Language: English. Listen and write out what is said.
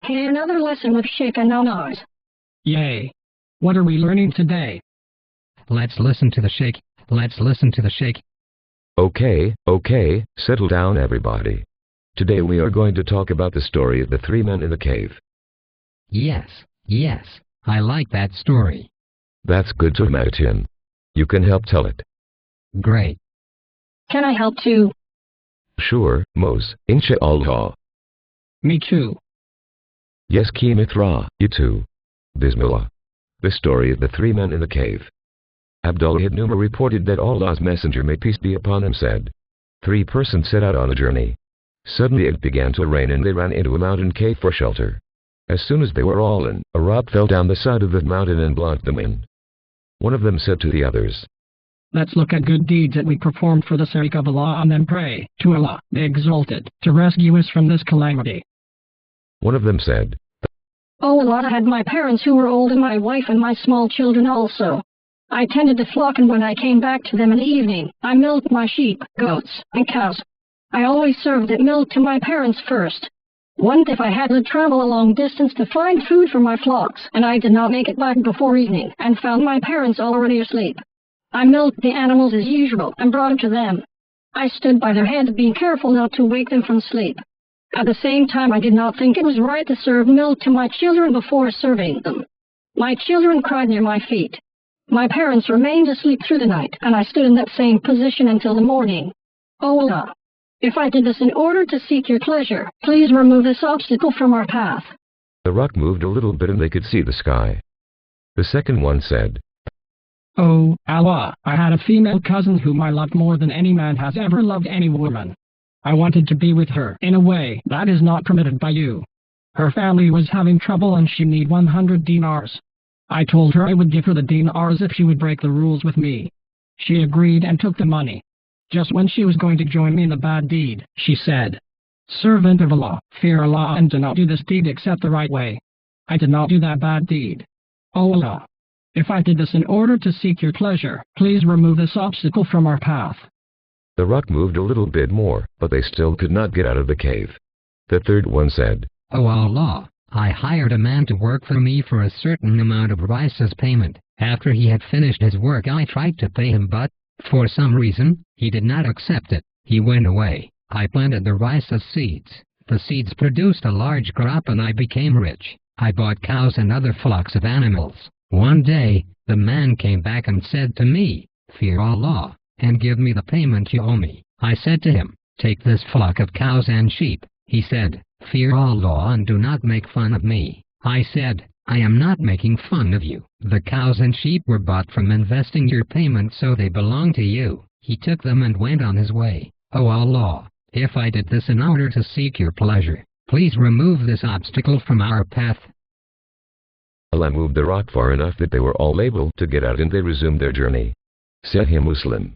Hey, another lesson with Sheikh Anaanaas. Yay! What are we learning today? Let's listen to the Sheikh. Let's listen to the Sheikh. Okay, settle down everybody. Today we are going to talk about the story of the three men in the cave. Yes, I like that story. That's good, Tamaatim. You can help tell it. Great. Can I help too? Sure, Moez, inshallah. Me too. Yes, Kimithraa, you too. Bismillah. The story of the three men in the cave. Abdullah ibn Umar reported that Allah's Messenger, may peace be upon him, said, 3 persons set out on a journey. Suddenly it began to rain and they ran into a mountain cave for shelter. As soon as they were all in, a rock fell down the side of the mountain and blocked them in. One of them said to the others, Let's look at good deeds that we performed for the sake of Allah and then pray to Allah, the Exalted, to rescue us from this calamity. One of them said, Oh Allah, I had my parents who were old and my wife and my small children also. I tended the flock, and when I came back to them in the evening, I milked my sheep, goats, and cows. I always served that milk to my parents first. One day I had to travel a long distance to find food for my flocks, and I did not make it back before evening, and found my parents already asleep. I milked the animals as usual, and brought it to them. I stood by their heads, being careful not to wake them from sleep. At the same time, I did not think it was right to serve milk to my children before serving them. My children cried near my feet. My parents remained asleep through the night, and I stood in that same position until the morning. O Allah, if I did this in order to seek your pleasure, please remove this obstacle from our path. The rock moved a little bit and they could see the sky. The second one said, Oh, Allah, I had a female cousin whom I loved more than any man has ever loved any woman. I wanted to be with her in a way that is not permitted by you. Her family was having trouble and she needed 100 dinars. I told her I would give her the dinars if she would break the rules with me. She agreed and took the money. Just when she was going to join me in the bad deed, she said, Servant of Allah, fear Allah and do not do this deed except the right way. I did not do that bad deed. O Allah, if I did this in order to seek your pleasure, please remove this obstacle from our path. The rock moved a little bit more, but they still could not get out of the cave. The third one said, Oh Allah, I hired a man to work for me for a certain amount of rice as payment. After he had finished his work, I tried to pay him, but, for some reason, he did not accept it. He went away. I planted the rice as seeds. The seeds produced a large crop and I became rich. I bought cows and other flocks of animals. One day, the man came back and said to me, Fear Allah, and give me the payment you owe me. I said to him, Take this flock of cows and sheep. He said, Fear Allah and do not make fun of me. I said, I am not making fun of you. The cows and sheep were bought from investing your payment, so they belong to you. He took them and went on his way. O Allah, if I did this in order to seek your pleasure, please remove this obstacle from our path. Allah moved the rock far enough that they were all able to get out and they resumed their journey. Sahih Muslim.